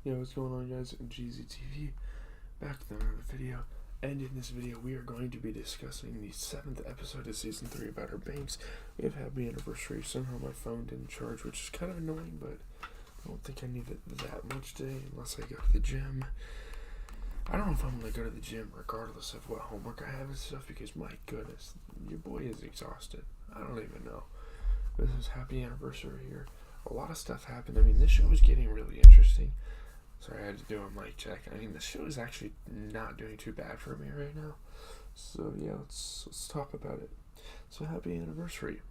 Yo, what's going on, guys? GZTV back with another video. And in this video, we are going to be discussing the 7th episode of Season 3 of Outer Banks. We have happy anniversary. Somehow my phone didn't charge, which is kind of annoying, but I don't think I need it that much today unless I go to the gym. I don't know if I'm going to go to the gym regardless of what homework I have and stuff, because my goodness, your boy is exhausted. I don't even know. This is happy anniversary here. A lot of stuff happened. I mean, this show is getting really interesting. Sorry, I had to do a mic check. I mean, the show is actually not doing too bad for me right now. So yeah, let's talk about it. So happy anniversary.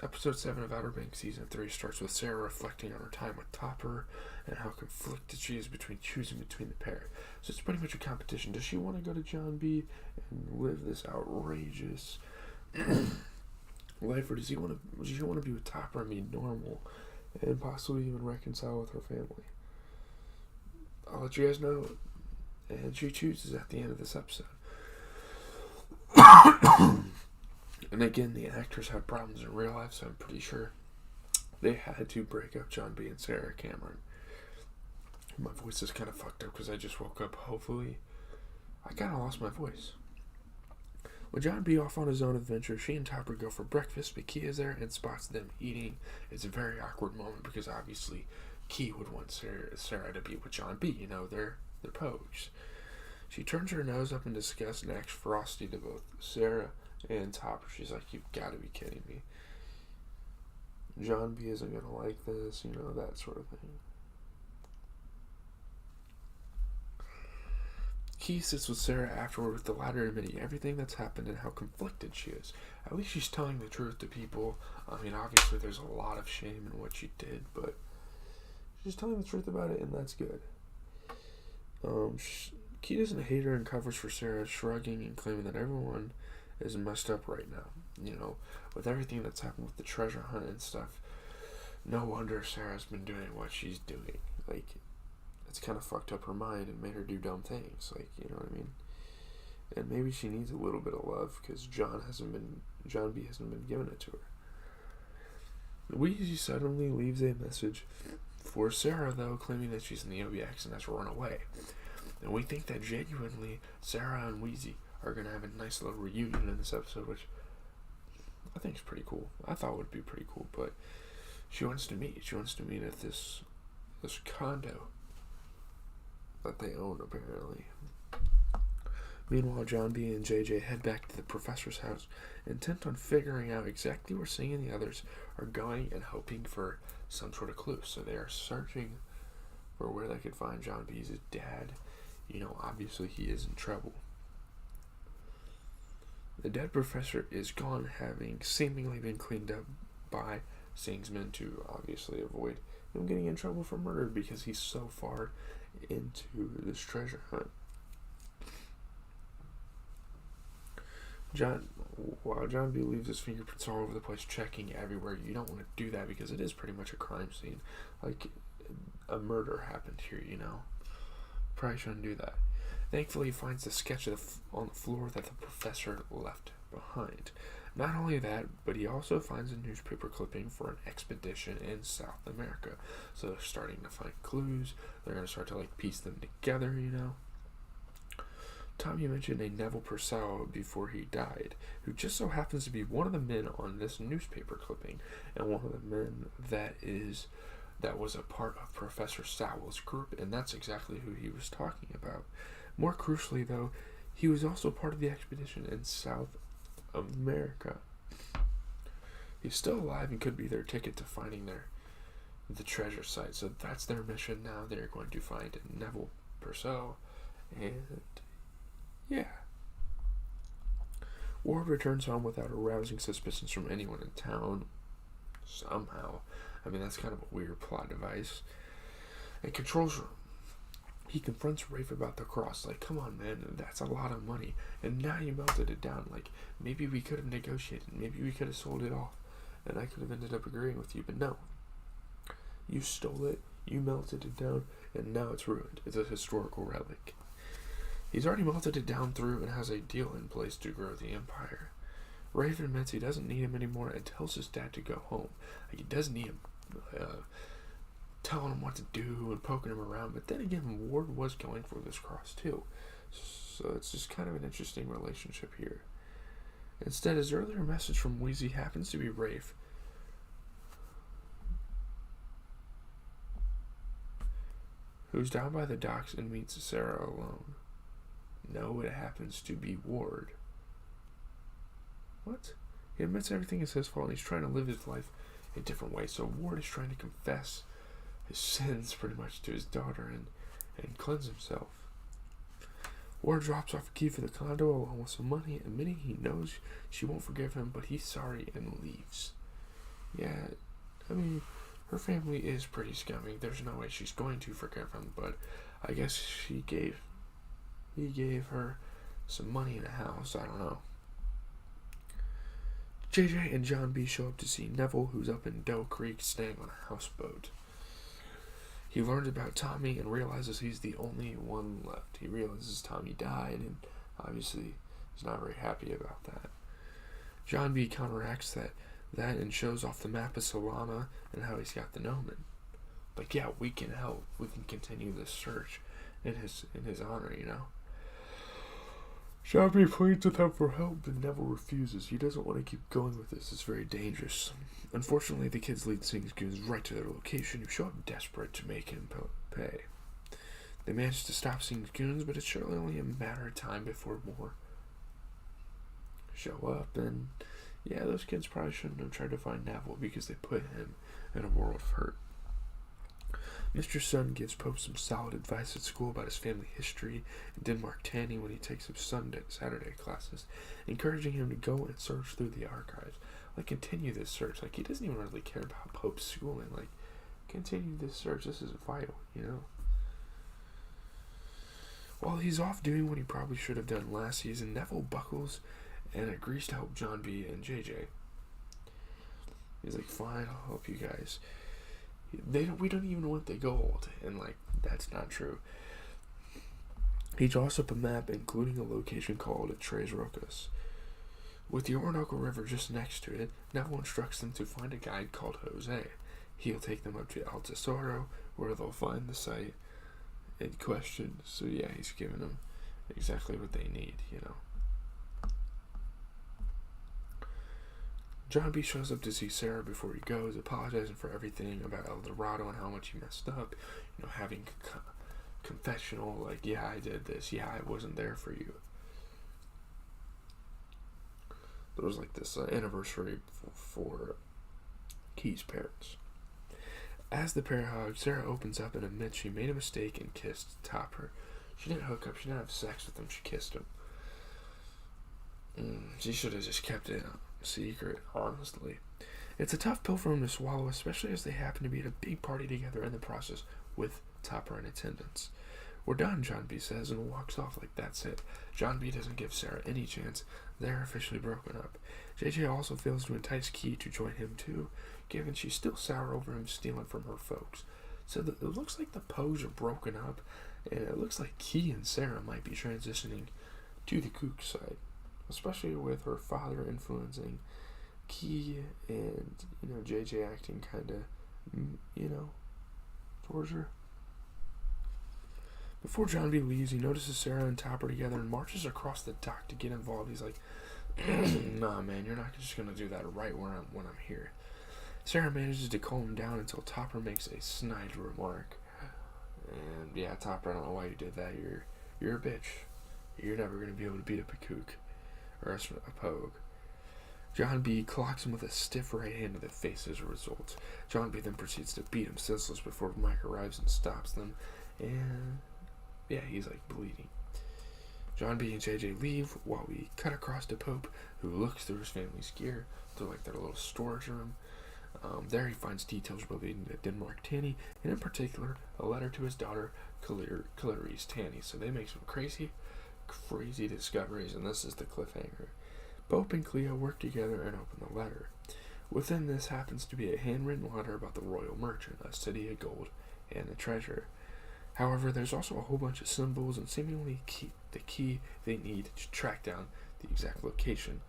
Episode 7 of Outer Banks Season 3 starts with Sarah reflecting on her time with Topper and how conflicted she is between choosing between the pair. So it's pretty much a competition. Does she want to go to John B and live this outrageous life, or does she want to be with Topper and be normal and possibly even reconcile with her family? I'll let you guys know. And she chooses at the end of this episode. And again, the actors have problems in real life, so I'm pretty sure they had to break up John B and Sarah Cameron. My voice is kind of fucked up because I just woke up. Hopefully, I kind of lost my voice. With John B off on his own adventure, she and Topper go for breakfast, but Key is there and spots them eating. It's a very awkward moment because obviously Key would want Sarah to be with John B. You know, they're pogues. She turns her nose up in disgust and acts frosty to both Sarah and Topper. She's like, "You've got to be kidding me. John B isn't going to like this," you know, that sort of thing. Key sits with Sarah afterward, with the latter admitting everything that's happened and how conflicted she is. At least she's telling the truth to people. I mean, obviously there's a lot of shame in what she did, but she's telling the truth about it, and that's good. Key doesn't hate her and covers for Sarah, shrugging and claiming that everyone is messed up right now. You know, with everything that's happened with the treasure hunt and stuff, no wonder Sarah's been doing what she's doing. Like, it's kind of fucked up her mind and made her do dumb things. Like, you know what I mean? And maybe she needs a little bit of love because John B hasn't been giving it to her. Weezy suddenly leaves a message for Sarah, though, claiming that she's in the OBX and has run away. And we think that genuinely Sarah and Weezy are going to have a nice little reunion in this episode, which I think is pretty cool. I thought would be pretty cool, but she wants to meet. She wants to meet at this condo that they own, apparently. Meanwhile, John B and JJ head back to the professor's house, intent on figuring out exactly where Sing and the others are going and hoping for some sort of clue. So they are searching for where they could find John B's dad. You know, obviously he is in trouble. The dead professor is gone, having seemingly been cleaned up by Sing's men to obviously avoid him getting in trouble for murder because he's so far into this treasure hunt. While John B leaves his fingerprints all over the place, checking everywhere, you don't want to do that because it is pretty much a crime scene. Like, a murder happened here, you know. Probably shouldn't do that. Thankfully, he finds the sketch on the floor that the professor left behind. Not only that, but he also finds a newspaper clipping for an expedition in South America. So they're starting to find clues. They're going to start to, like, piece them together, you know. Tom, you mentioned a Neville Purcell before he died, who just so happens to be one of the men on this newspaper clipping, and one of the men that was a part of Professor Sowell's group, and that's exactly who he was talking about. More crucially, though, he was also part of the expedition in South America. He's still alive and could be their ticket to finding the treasure site. So that's their mission now. They're going to find Neville Purcell, and yeah. Ward returns home without arousing suspicions from anyone in town. Somehow. I mean, that's kind of a weird plot device. In Control's room, he confronts Rafe about the cross. Like, come on, man, that's a lot of money. And now you melted it down. Like, maybe we could have negotiated. Maybe we could have sold it off. And I could have ended up agreeing with you. But no. You stole it. You melted it down. And now it's ruined. It's a historical relic. He's already melted it down through and has a deal in place to grow the empire. Rafe admits he doesn't need him anymore and tells his dad to go home. Like, he doesn't need him. telling him what to do and poking him around. But then again, Ward was going for this cross too. So it's just kind of an interesting relationship here. Instead, his earlier message from Wheezy happens to be Rafe, who's down by the docks and meets Sarah alone. No, it happens to be Ward. What? He admits everything is his fault and he's trying to live his life a different way. So Ward is trying to confess his sins pretty much to his daughter and cleanse himself. Ward drops off a key for the condo along with some money, admitting he knows she won't forgive him, but he's sorry and leaves. Yeah, I mean, her family is pretty scummy. There's no way she's going to forgive him, but I guess he gave her some money in a house. I don't know. JJ and John B show up to see Neville, who's up in Doe Creek staying on a houseboat. He learns about Tommy and realizes he's the only one left. He realizes Tommy died, and obviously he's not very happy about that. John B counteracts that and shows off the map of Solana and how he's got the Gnomon. Like, yeah, we can help. We can continue this search in his honor, you know. John B pleads with him for help, but Neville refuses. He doesn't want to keep going with this. It's very dangerous. Unfortunately, the kids lead Sing's goons right to their location, who show up desperate to make him pay. They manage to stop Sing's goons, but it's surely only a matter of time before more show up. And yeah, those kids probably shouldn't have tried to find Neville because they put him in a world of hurt. Mr. Sun gives Pope some solid advice at school about his family history and Denmark Tanny when he takes his Saturday classes, encouraging him to go and search through the archives. Like, continue this search. Like, he doesn't even really care about Pope's schooling. Like, continue this search. This is vital, you know? While he's off doing what he probably should have done last season, Neville buckles and agrees to help John B and JJ. He's like, fine, I'll help you guys. We don't even want the gold, and like, that's not true. He draws up a map including a location called Tres Rocas. With the Orinoco River just next to it, Neville instructs them to find a guide called Jose. He'll take them up to El Tesoro, where they'll find the site in question. So yeah, he's giving them exactly what they need, you know. John B shows up to see Sarah before he goes, apologizing for everything about El Dorado and how much he messed up. You know, having confessional, like, yeah, I did this. Yeah, I wasn't there for you. There was like this anniversary for Key's parents. As the pair hug, Sarah opens up and admits she made a mistake and kissed Topper. She didn't hook up. She didn't have sex with him. She kissed him. She should have just kept it secret, honestly. It's a tough pill for him to swallow, especially as they happen to be at a big party together in the process with Topper in attendance. We're done, John B says, and walks off like that's it. John B doesn't give Sarah any chance. They're officially broken up. JJ also fails to entice Key to join him too, given she's still sour over him stealing from her folks. So it looks like the Poes are broken up, and it looks like Key and Sarah might be transitioning to the kook side, especially with her father influencing Key and, you know, JJ acting kind of, you know, towards her. Before John B leaves, he notices Sarah and Topper together and marches across the dock to get involved. He's like, nah, man, you're not just going to do that right when I'm here. Sarah manages to calm him down until Topper makes a snide remark. And yeah, Topper, I don't know why you did that. You're a bitch. You're never going to be able to beat up a kook. Or a pogue. John B clocks him with a stiff right hand to the face as a result. John B then proceeds to beat him senseless before Mike arrives and stops them. And yeah, he's like bleeding. John B and JJ leave while we cut across to Pope, who looks through his family's gear through like their little storage room. There he finds details relating to Denmark Tanny, and in particular, a letter to his daughter, Clarice Tanny. So they make some crazy discoveries, and this is the cliffhanger. Pope and Cleo work together and open the letter. Within this happens to be a handwritten letter about the Royal Merchant, a city of gold, and the treasure. However, there's also a whole bunch of symbols and seemingly the key they need to track down the exact location.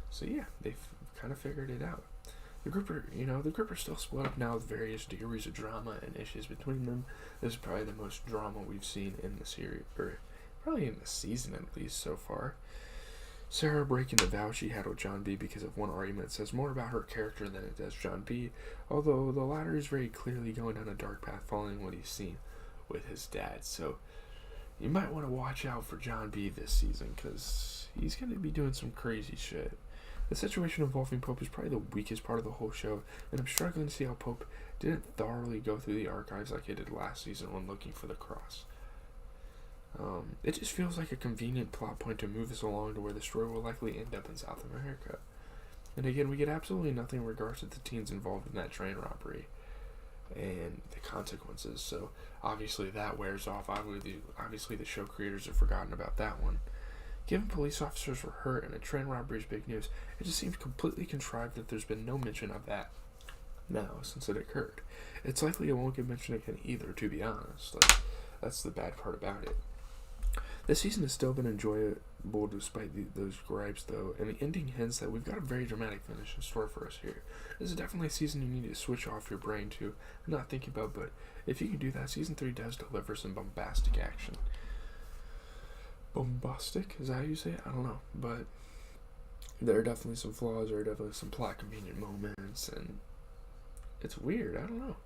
So yeah, they've kind of figured it out. The group are still split up now with various degrees of drama and issues between them. This is probably the most drama we've seen in the series, or probably in the season at least so far. Sarah breaking the vow she had with John B because of one argument says more about her character than it does John B, although the latter is very clearly going down a dark path following what he's seen with his dad. So you might want to watch out for John B this season because he's going to be doing some crazy shit. The situation involving Pope is probably the weakest part of the whole show, and I'm struggling to see how Pope didn't thoroughly go through the archives like he did last season when looking for the cross. It just feels like a convenient plot point to move us along to where the story will likely end up in South America. And again, we get absolutely nothing in regards to the teens involved in that train robbery and the consequences, so obviously that wears off. Obviously the show creators have forgotten about that one. Given police officers were hurt and a train robbery is big news, it just seems completely contrived that there's been no mention of that now since it occurred. It's likely it won't get mentioned again either, to be honest. That's the bad part about it. This season has still been enjoyable despite those gripes, though, and the ending hints that we've got a very dramatic finish in store for us here. This is definitely a season you need to switch off your brain to and not think about, but if you can do that, Season 3 does deliver some bombastic action. Bombastic? Is that how you say it? I don't know, but there are definitely some flaws, there are definitely some plot-convenient moments, and it's weird, I don't know.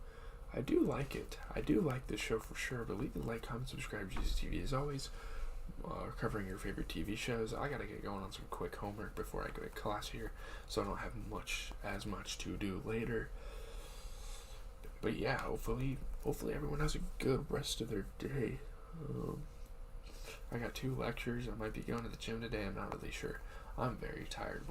I do like it. I do like this show for sure, but leave a like, comment, subscribe, Jesus TV as always. Covering your favorite TV shows. I gotta get going on some quick homework before I go to class here, so I don't have as much to do later. But yeah, hopefully everyone has a good rest of their day. I got 2 lectures. I might be going to the gym today. I'm not really sure. I'm very tired.